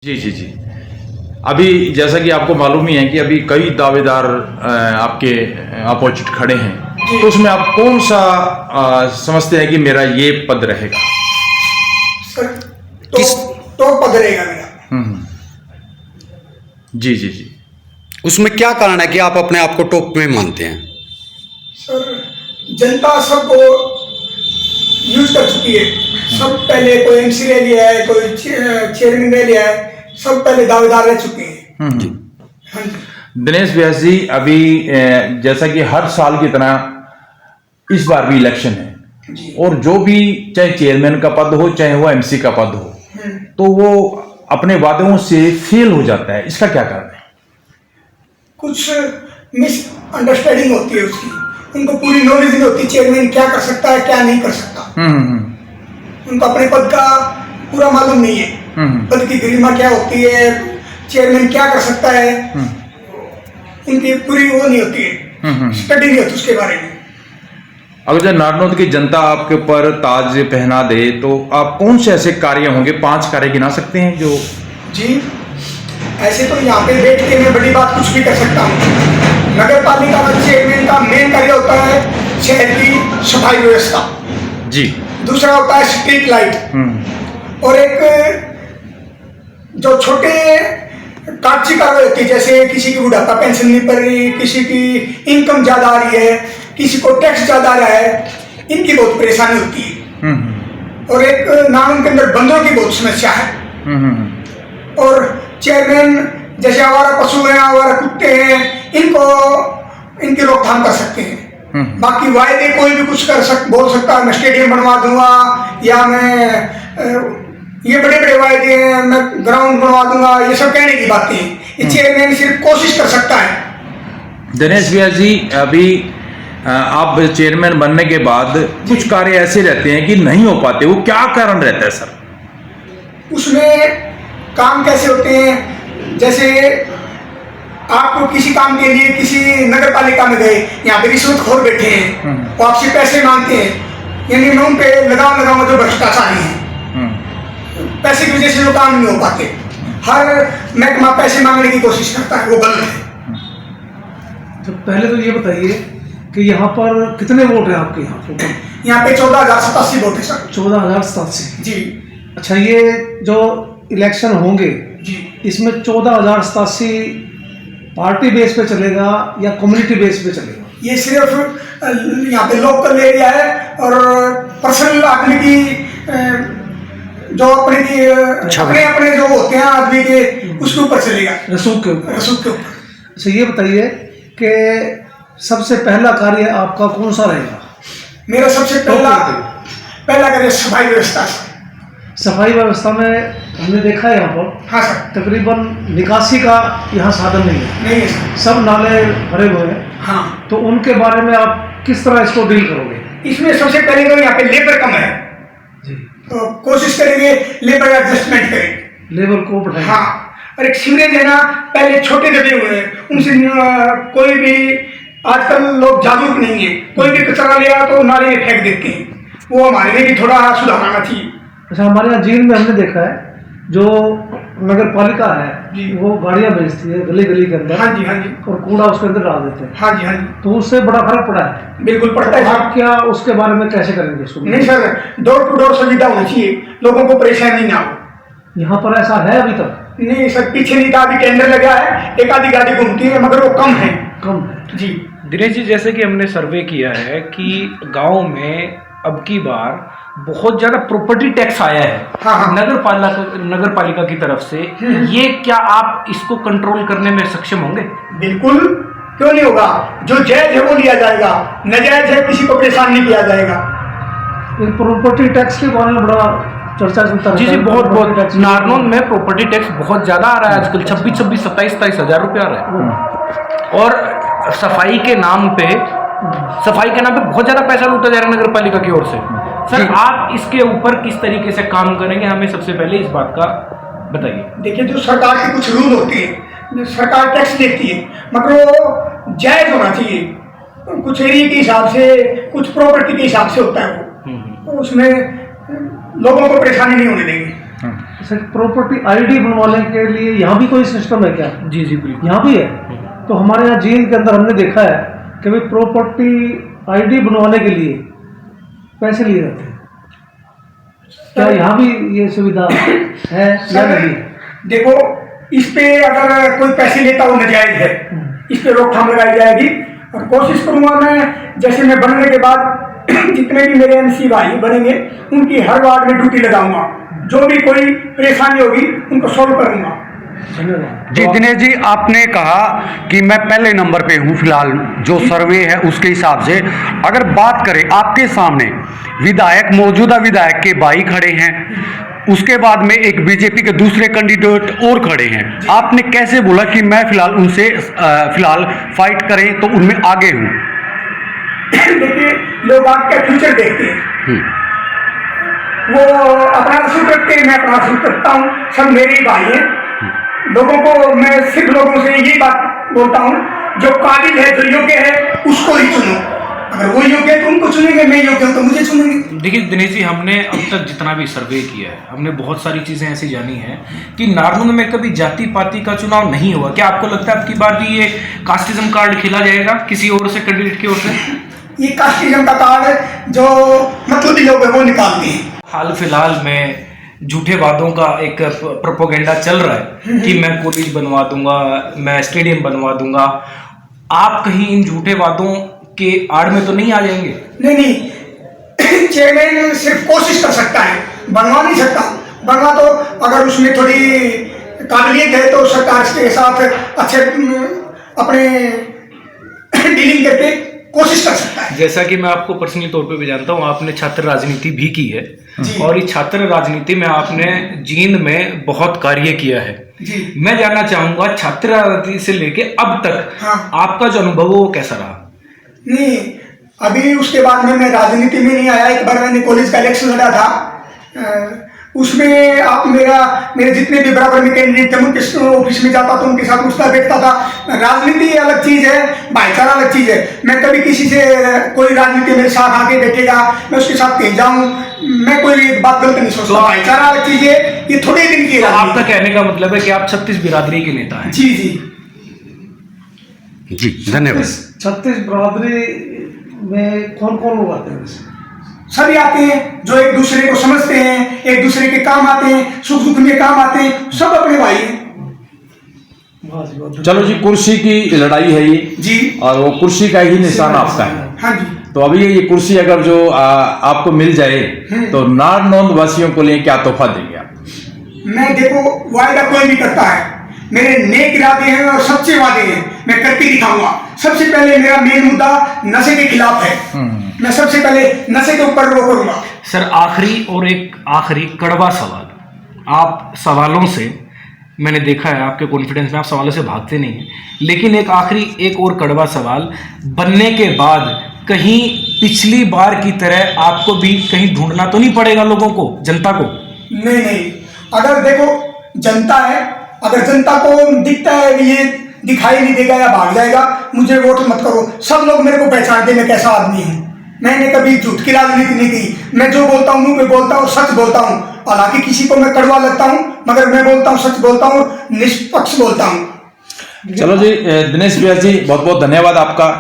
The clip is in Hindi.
जी, जी, जी। अभी जैसा कि आपको मालूम ही है कि अभी कई दावेदार आपके अपोजिट खड़े हैं, तो उसमें आप कौन-सा समझते हैं कि मेरा ये पद रहेगा? सर टॉप पद रहेगा मेरा। हुँ। जी, जी, जी। उसमें क्या कारण है कि आप अपने आप को टॉप में मानते हैं? सर जनता सबको यूज कर चुकी है। सब पहले कोई एमसी ले लिया है, कोई चेयरमैन ले लिया है, सब पहले दावेदार रह चुके हैं। जी। हाँ जी। दिनेश व्यास जी, अभी जैसा कि हर साल की तरह इस बार भी इलेक्शन है जी। और जो भी चाहे चेयरमैन का पद हो चाहे वो एमसी का पद हो, तो वो अपने वादों से फेल हो जाता है। इसका क्या कारण है? कुछ मिसअंडरस्टैंडिंग होती है उसकी, उनको पूरी नॉलेज नहीं होती चेयरमैन क्या कर सकता है क्या नहीं कर सकता। उनको अपने पद का पूरा मालूम नहीं है, पद की गरिमा क्या होती है, चेयरमैन क्या कर सकता है, उनकी पूरी वो नहीं होती है, स्टडी नहीं होती उसके बारे में। अगर जब नारनौल की जनता आपके ऊपर ताज पहना दे तो आप कौन से ऐसे कार्य होंगे, 5 कार्य गिना सकते हैं जो? जी, ऐसे तो यहाँ पे बैठ के मैं बड़ी बात कुछ भी कर सकता हूँ। नगर पालिका का चेयरमैन का मेन कार्य होता है शहर की सफाई व्यवस्था जी। दूसरा होता है स्ट्रीट लाइट और एक जो छोटे कागजी कार्रवाई होती है, जैसे किसी की बुढ़ापा पेंशन नहीं पड़ रही, किसी की इनकम ज्यादा आ रही है, किसी को टैक्स ज्यादा आ रहा है, इनकी बहुत परेशानी होती है। और एक नाम के अंदर बंदरों की बहुत समस्या है। और चेयरमैन जैसे आवारा पशु हैं, आवारा कुत्ते हैं, इनकी रोकथाम कर सकते हैं। बाकी वायदे कोई भी कुछ बोल सकता है, मैं स्टेडियम बनवा दूंगा या मैं ये बड़े बड़े वायदे हैं, मैं ग्राउंड बनवा दूंगा, ये सब कहने की बातें हैं। ये चेयरमैन सिर्फ कोशिश कर सकता है। दिनेश व्यास जी, अभी आप चेयरमैन बनने के बाद कुछ कार्य ऐसे रहते हैं कि नहीं हो पाते, वो क्या कारण रहता है सर? उसमें काम कैसे होते हैं, जैसे आप किसी काम के लिए किसी नगर पालिका में गए, यहाँ पे रिश्वतखोर बैठे हैं, वो आपसे पैसे मांगते हैं, यानी मैं उन पे लगाम जो भ्रष्टाचारी हैं, पैसे की वजह से वो काम नहीं हो पाते। हर महकमा पैसे मांगने की कोशिश करता है, वो गलत है। तो पहले तो ये बताइए कि यहाँ पर कितने वोट हैं आपके यहाँ पर? यहाँ पे 14,087 वोट है सर। 14,087 जी। अच्छा, ये जो इलेक्शन होंगे जी, इसमें 14,087 पार्टी बेस पे चलेगा या कम्युनिटी बेस पे चलेगा? ये सिर्फ यहाँ पे लोकल एरिया है और पर्सनल आदमी की जो अपने जो होते हैं आदमी के, उसके ऊपर चलेगा, रसूख के ऊपर। रसूख के ऊपर। अच्छा, ये बताइए कि सबसे पहला कार्य आपका कौन सा रहेगा? मेरा सबसे पहला कार्य सफाई व्यवस्था। सफाई व्यवस्था में हमने देखा है यहाँ पर हाँ सर। तकरीबन निकासी का यहाँ साधन नहीं है, नहीं है सर। सब नाले भरे हुए हैं। हाँ, तो उनके बारे में आप किस तरह इसको डील करोगे? इसमें सबसे पहले तो यहाँ पे लेबर कम है, जी, तो कोशिश करेंगे लेबर एडजस्टमेंट करें। लेबर को बढ़ाएं। हाँ, और एक सीवरेज है ना, पहले छोटे दबे हुए हैं, उनसे कोई भी आजकल लोग जागरूक नहीं है, कोई भी कचरा ले आया तो नाले में फेंक देते हैं, वो हमारे लिए भी थोड़ा सुधार आना चाहिए। अच्छा, हमारे यहाँ जींद में हमने देखा है जो नगर पालिका है वो गाड़ियाँ भेजती है गली गली के अंदर। हाँ जी, हाँ जी। और कूड़ा उसके अंदर डाल देते हैं। हाँ जी, हाँ जी। तो उससे बड़ा फर्क पड़ा है। बिल्कुल पड़ता है। आप क्या उसके बारे में कैसे करेंगे उसको? नहीं सर, डोर टू डोर सुविधा होनी चाहिए, लोगों को परेशानी ना हो। यहाँ पर ऐसा है अभी तक? नहीं सर, पीछे नहीं था, अभी टेंडर लगा है, एक आधी गाड़ी घूमती है, मगर वो कम है। कम है जी। दिनेश जी, जैसे कि हमने सर्वे किया है कि गांव में अब की बार बहुत ज्यादा प्रॉपर्टी टैक्स आया है। हाँ। नगर पालिका की तरफ से, ये क्या आप इसको कंट्रोल करने में सक्षम होंगे? बिल्कुल, क्यों नहीं होगा। जो जायज है वो लिया जाएगा, नाजायज है किसी को परेशान नहीं किया जाएगा। प्रॉपर्टी टैक्स के बारे में बड़ा चर्चा चलता है। जी, बहुत नारनौल में प्रॉपर्टी टैक्स बहुत ज्यादा आ रहा है आजकल, 26 27 हज़ार रुपया आ रहा है। और सफाई के नाम पे बहुत ज्यादा पैसा लूटा जा रहा है नगर पालिका की ओर से। सर, आप इसके ऊपर किस तरीके से काम करेंगे, हमें सबसे पहले इस बात का बताइए। देखिए, जो सरकार के कुछ रूल होते हैं, जो सरकार टैक्स लेती है, मगर वो जायज होना चाहिए। कुछ एरिया के हिसाब से, कुछ प्रॉपर्टी के हिसाब से होता है वो, तो उसमें लोगों को परेशानी नहीं होने देंगे। प्रॉपर्टी आईडी बनवाने के लिए यहाँ भी कोई सिस्टम है क्या? जी जी बिल्कुल। यहाँ भी है। तो हमारे यहाँ जींद के अंदर हमने देखा है कि भाई प्रॉपर्टी आईडी बनवाने के लिए पैसे लिए जाते हैं। क्या यहाँ भी ये सुविधा है या नहीं? देखो, इस पे अगर कोई पैसे लेता हो नजायज है, इस पे रोकथाम लगाई जाएगी। और कोशिश करूंगा मैं, जैसे मैं बनने के बाद जितने भी मेरे एमसी भाई बनेंगे उनकी हर वार्ड में ड्यूटी लगाऊंगा, जो भी कोई परेशानी होगी उनको सॉल्व करूंगा। जी दिनेश जी, आपने कहा कि मैं पहले नंबर पे हूँ फिलहाल, जो सर्वे है उसके हिसाब से अगर बात करें, आपके सामने विधायक, मौजूदा विधायक के भाई खड़े हैं, उसके बाद में एक बीजेपी के दूसरे कैंडिडेट और खड़े हैं, आपने कैसे बोला कि मैं फिलहाल उनसे फिलहाल फाइट करें तो उनमें आगे हूँ? देखिए, लोग आपका फ्यूचर देखते हैं, वो अपना रसूख रखते हैं, मैं अपना रसूख रखता हूँ, सब मेरे ही भाई हैं। लोगों को मैं सिर्फ लोगों से यही बात बोलता हूँ, जो काबिल है, जो योग्य है, उसको ही चुनो। अगर वो योग्य है तो उनको चुनेंगे, मैं योग्य हूँ तो मुझे चुनेंगे। देखिए दिनेश जी, हमने अब तक जितना भी सर्वे किया है, हमने बहुत सारी चीज़ें ऐसी जानी हैं कि नारनौंद में कभी जाति पाति का चुनाव नहीं हुआ। क्या आपको लगता है अब की बार भी ये कास्टिज्म कार्ड खेला जाएगा किसी और से, कैंडिडेट की ओर से? ये कास्टिज्म का कार्ड जो मतलबी लोग हैं वो निकालते हैं। हाल फिलहाल में झूठे वादों का एक प्रोपोगेंडा चल रहा है कि मैं कॉलेज बनवा दूंगा, मैं स्टेडियम बनवा दूंगा। आप कहीं इन झूठे वादों के आड़ में तो नहीं आ जाएंगे? नहीं, चेयरमैन सिर्फ कोशिश कर सकता है, बनवा नहीं सकता। बनवा तो अगर उसमें थोड़ी काबिलियत है तो सरकार के साथ अच्छे अपने डीलिंग करके कोशिश कर सकता है। जैसा कि मैं आपको पर्सनली तौर पे भी जानता हूँ, आपने छात्र राजनीति भी की है जी। और इस छात्र राजनीति में आपने जींद में बहुत कार्य किया है जी। मैं जानना चाहूंगा, छात्र राजनीति से लेके अब तक हाँ। आपका जो अनुभव है वो कैसा रहा? नहीं, अभी उसके बाद में मैं राजनीति में नहीं आया। एक बार मैंने कॉलेज का इलेक्शन लड़ा था, उसमें आप मेरे जितने भी बराबर में कैंडिडेट थे उनके ऑफिस में जाता था, उनके साथ उठता बैठता था। राजनीति अलग चीज है, भाईचारा अलग चीज है। मैं कभी किसी से, कोई राजनीति मेरे साथ आके बैठेगा, मैं उसके साथ कहीं जाऊं, मैं कोई बात गलत नहीं सोचता। भाईचारा अलग चीज है, ये थोड़े दिन की तो राजनीति। आपका कहने का मतलब है कि आप 36 बिरादरी के नेता हैं? जी जी जी धन्यवाद। 36 बिरादरी में कौन कौन लोग आते हैं वैसे? सभी आते हैं जो एक दूसरे को समझते हैं, एक दूसरे के काम आते हैं, सुख दुख में काम आते हैं, सब अपने भाई हैं। चलो जी, कुर्सी की लड़ाई है ये जी। और वो कुर्सी का ही निशान आपका है। हाँ जी। तो अभी ये कुर्सी अगर जो आपको मिल जाए तो नारनौंद वासियों को लिए क्या तोहफा देंगे आप? मैं देखो, वायदा कोई भी करता है, मेरे नेक इरादे हैं और सच्चे वादे हैं, मैं करके दिखाऊंगा। सबसे पहले मेरा मेन मुद्दा नशे के खिलाफ है। मैं सबसे पहले नशे के ऊपर वो करूंगा। सर, आखिरी और एक आखिरी कड़वा सवाल। आप सवालों से, मैंने देखा है आपके कॉन्फिडेंस में, आप सवालों से भागते नहीं हैं, लेकिन एक और कड़वा सवाल, बनने के बाद कहीं पिछली बार की तरह आपको भी कहीं ढूंढना तो नहीं पड़ेगा लोगों को, जनता को? नहीं, अगर देखो जनता है, अगर जनता को दिखता है कि ये दिखाई नहीं देगा या भाग जाएगा, मुझे वोट मत करो। सब लोग मेरे को पहचानते मैं कैसा आदमी हूँ। मैंने कभी झूठ की राजनीति नहीं की। मैं जो बोलता हूँ मुंह पे बोलता हूँ, सच बोलता हूँ। हालांकि किसी को मैं कड़वा लगता हूँ, मगर मैं बोलता हूँ, सच बोलता हूँ, निष्पक्ष बोलता हूँ। चलो जी, दिनेश व्यास जी, बहुत बहुत धन्यवाद आपका।